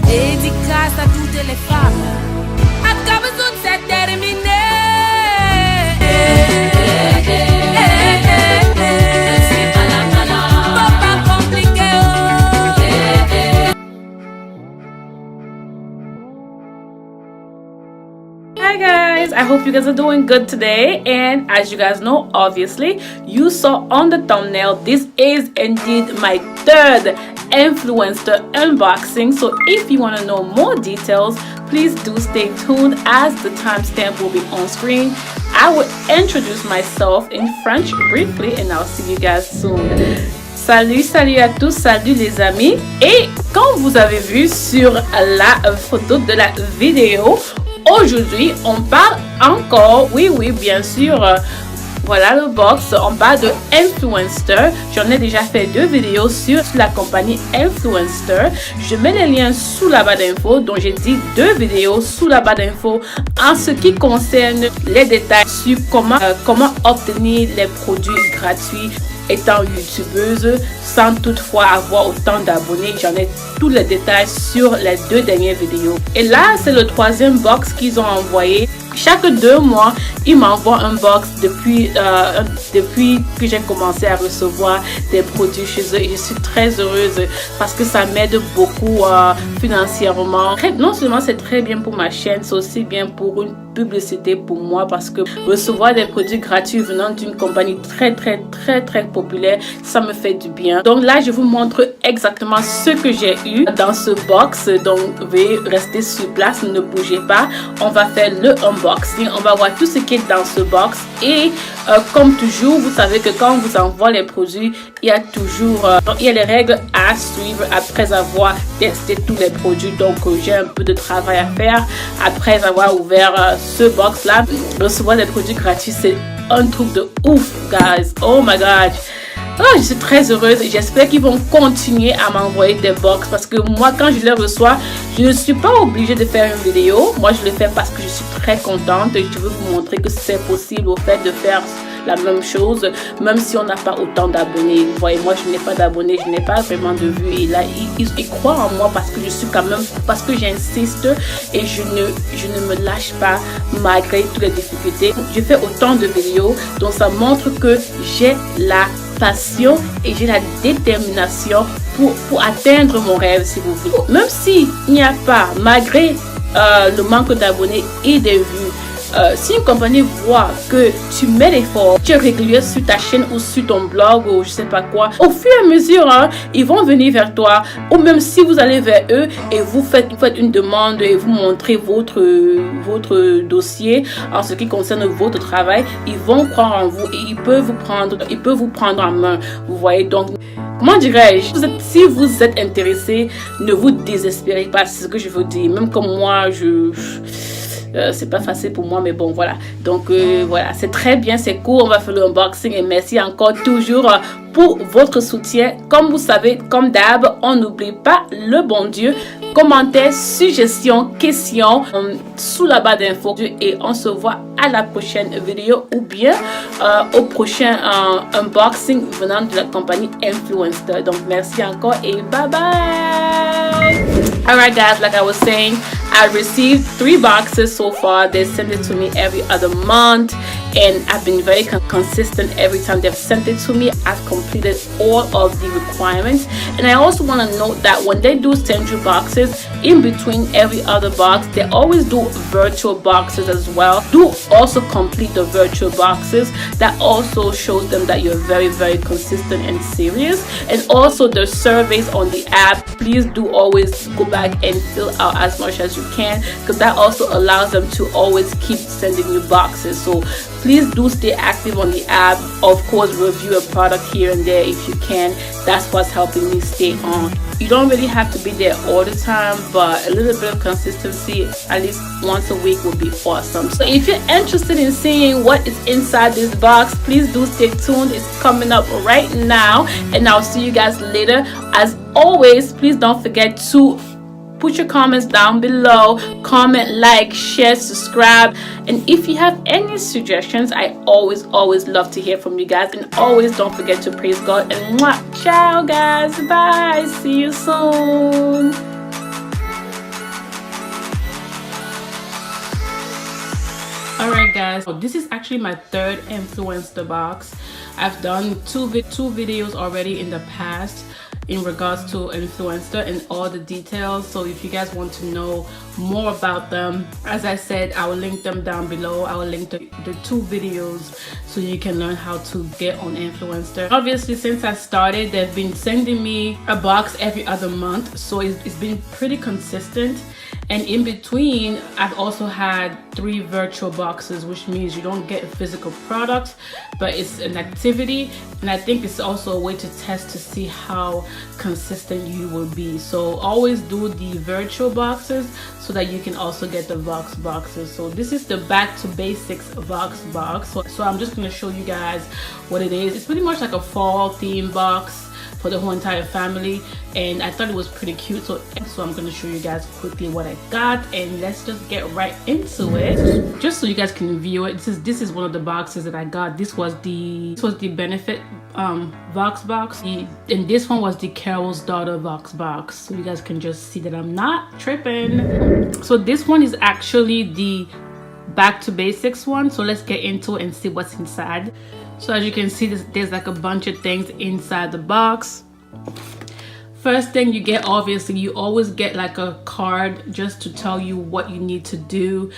Dédicace à toutes les femmes. Après besoin de c'est terminé. Hi guys, I hope you guys are doing good today, and as you guys know, obviously you saw on the thumbnail, this is indeed my third Influenster unboxing. So if you want to know more details, please do stay tuned as the timestamp will be on screen. I will introduce myself in French briefly and I'll see you guys soon. Salut, salut à tous, salut les amis. Et comme vous avez vu sur la photo de la vidéo, aujourd'hui, on parle encore, oui, bien sûr, voilà le box, on parle de Influenster. J'en ai déjà fait 2 vidéos sur la compagnie Influenster. Je mets les liens sous la barre d'infos, donc j'ai dit 2 vidéos sous la barre d'infos en ce qui concerne les détails sur comment obtenir les produits gratuits étant youtubeuse sans toutefois avoir autant d'abonnés. J'en ai tous les détails sur les 2 dernières vidéos. Et là, c'est le 3e box qu'ils ont envoyé. Chaque 2 mois, ils m'envoient un box depuis que j'ai commencé à recevoir des produits chez eux. Et je suis très heureuse parce que ça m'aide beaucoup financièrement. Non seulement c'est très bien pour ma chaîne, c'est aussi bien pour une publicité pour moi parce que recevoir des produits gratuits venant d'une compagnie très populaire, ça me fait du bien. Donc là, je vous montre exactement ce que j'ai eu dans ce box. Donc veuillez rester sur place, ne bougez pas. On va faire le unboxing, on va voir tout ce qui est dans ce box. Et comme toujours, vous savez que quand on vous envoie les produits, il y a toujours les règles à suivre après avoir testé tous les produits. Donc j'ai un peu de travail à faire après avoir ouvert ce box là. Recevoir des produits gratuits, c'est un truc de ouf, guys. Oh my god. Oh, je suis très heureuse et j'espère qu'ils vont continuer à m'envoyer des box parce que moi, quand je les reçois, je ne suis pas obligée de faire une vidéo. Moi, je le fais parce que je suis très contente et je veux vous montrer que c'est possible au fait de faire la même chose, même si on n'a pas autant d'abonnés. Vous voyez, moi, je n'ai pas d'abonnés, je n'ai pas vraiment de vues. Et là, ils croient en moi parce que je suis quand même, parce que j'insiste et je ne me lâche pas malgré toutes les difficultés. Je fais autant de vidéos, donc ça montre que j'ai la passion et j'ai la détermination pour atteindre mon rêve, si vous voulez. Même s'il n'y a pas, malgré le manque d'abonnés et des vues, si une compagnie voit que tu mets l'effort, tu es régulier sur ta chaîne ou sur ton blog ou je sais pas quoi, au fur et à mesure, ils vont venir vers toi. Ou même si vous allez vers eux et vous faites une demande et vous montrez votre dossier en ce qui concerne votre travail, ils vont croire en vous et ils peuvent vous prendre en main. Vous voyez, donc comment dirais-je, si vous êtes intéressé, ne vous désespérez pas, c'est ce que je veux dire. Même comme moi, c'est pas facile pour moi, mais bon, voilà. Donc voilà, c'est très bien, c'est cool. On va faire le unboxing et merci encore toujours pour votre soutien. Comme vous savez, comme d'hab, on n'oublie pas le bon Dieu. Commentaires, suggestions, questions sous la barre d'infos et on se voit à la prochaine vidéo ou bien au prochain unboxing venant de la compagnie Influenster. Donc merci encore et bye bye. Alright guys, like I was saying, I received 3 boxes so far. They send it to me every other month and I've been very consistent every time they've sent it to me. I've completed all of the requirements, and I also want to note that when they do send you boxes, in between every other box, they always do virtual boxes as well. Do also complete the virtual boxes. That also shows them that you're very consistent and serious. And also the surveys on the app, please do always go back and fill out as much as you can, because that also allows them to always keep sending you boxes. So please do stay active on the app. Of course, review a product here and there if you can. That's what's helping me stay on. You don't really have to be there all the time, but a little bit of consistency at least once a week would be awesome. So if you're interested in seeing what is inside this box, please do stay tuned. It's coming up right now, and I'll see you guys later. As always, please don't forget to put your comments down below. Comment, like, share, subscribe, and if you have any suggestions, I always love to hear from you guys. And always don't forget to praise God. And ciao guys, bye, see you soon. guys, this is actually my third Influenster box. I've done two videos already in the past in regards to Influenster and all the details. So if you guys want to know more about them, as I said, I will link them down below. I will link the two videos so you can learn how to get on Influenster. Obviously, since I started, they've been sending me a box every other month, so it's been pretty consistent. And in between, I've also had 3 virtual boxes, which means you don't get a physical product, but it's an activity. And I think it's also a way to test to see how consistent you will be. So always do the virtual boxes so that you can also get the Vox boxes. So this is the Back to Basics Vox box. So I'm just going to show you guys what it is. It's pretty much like a fall theme box for the whole entire family, and I thought it was pretty cute. So I'm going to show you guys quickly what I got, and let's just get right into it. Just so you guys can view it, this is one of the boxes that I got. This was the Benefit Vox box, and this one was the Carol's Daughter Vox box, so you guys can just see that I'm not tripping. So this one is actually the Back to Basics one, so let's get into it and see what's inside. So as you can see, there's like a bunch of things inside the box. First thing you get, obviously, you always get like a card just to tell you what you need to do.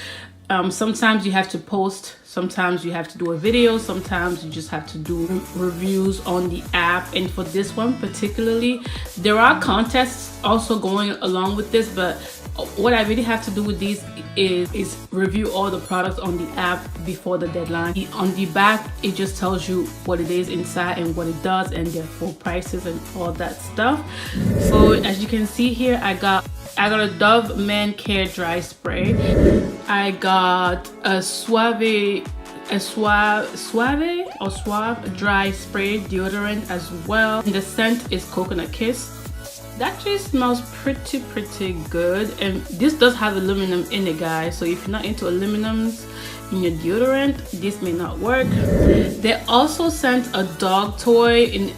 Sometimes you have to post, sometimes you have to do a video, sometimes you just have to do reviews on the app. And for this one particularly, there are contests also going along with this, but what I really have to do with these is review all the products on the app before the deadline. On the back, it just tells you what it is inside and what it does and their full prices and all that stuff. So as you can see here, I got a Dove Men Care Dry Spray. I got a Suave Dry Spray deodorant as well. And the scent is Coconut Kiss. That actually smells pretty good, and this does have aluminum in it, guys, so if you're not into aluminums in your deodorant, this may not work. They also sent a dog toy in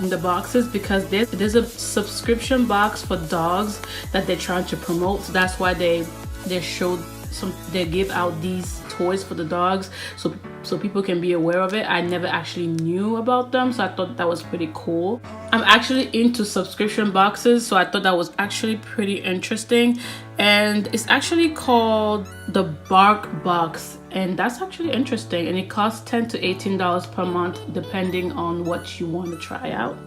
the boxes because there's a subscription box for dogs that they're trying to promote, so that's why they give out these toys for the dogs, so people can be aware of it. I never actually knew about them, so I thought that was pretty cool. I'm actually into subscription boxes, so I thought that was actually pretty interesting. And it's actually called the Bark Box, and that's actually interesting, and it costs $10 to $18 per month depending on what you want to try out.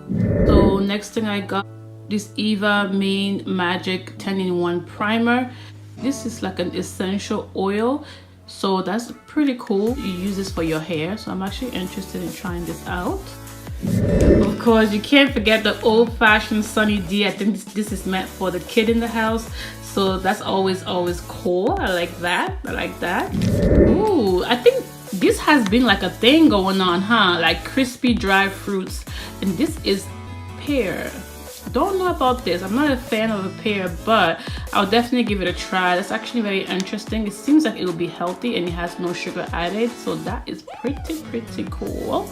So next thing I got, this Eva Main Magic 10-in-1 primer. This is like an essential oil, so that's pretty cool. You use this for your hair, so I'm actually interested in trying this out. Of course, you can't forget the old-fashioned Sunny D. I think this is meant for the kid in the house, so that's always cool. I like that. Ooh, I think this has been like a thing going on, huh? Like crispy dry fruits, and this is pear. Don't know about this. I'm not a fan of a pear, but I'll definitely give it a try. That's actually very interesting. It seems like it'll be healthy and it has no sugar added, so that is pretty cool.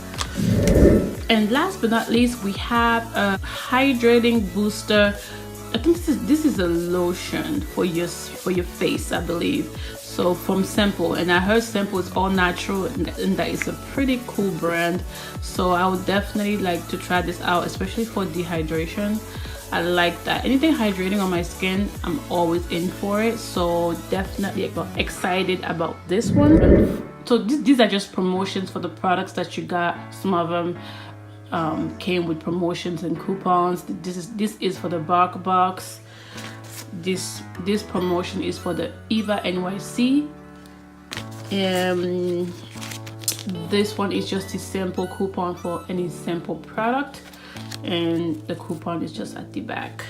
And last but not least, we have a hydrating booster. I think this is a lotion for your face, I believe. So from Simple, and I heard Simple is all natural, and that is a pretty cool brand. So I would definitely like to try this out, especially for dehydration. I like that. Anything hydrating on my skin, I'm always in for it. So definitely excited about this one. So these are just promotions for the products that you got. Some of them came with promotions and coupons. This is for the Bark Box. This promotion is for the Eva NYC, and this one is just a simple coupon for any simple product, and the coupon is just at the back.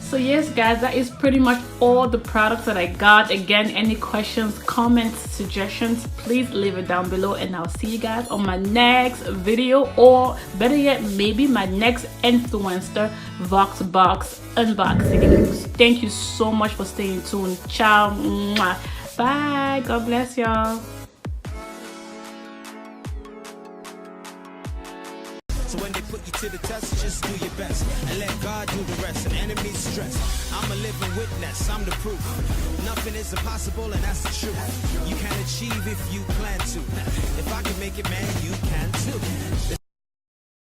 So yes guys, that is pretty much all the products that I got. Again, any questions, comments, suggestions, please leave it down below, and I'll see you guys on my next video, or better yet, maybe my next Influenster Voxbox unboxing. Thank you so much for staying tuned. Ciao. Bye. God bless y'all. So when they put you to the test, just do your best and let God do the rest. And enemies stress. I'm a living witness, I'm the proof. Nothing is impossible, and that's the truth. You can achieve if you plan to. If I can make it, man, you can too.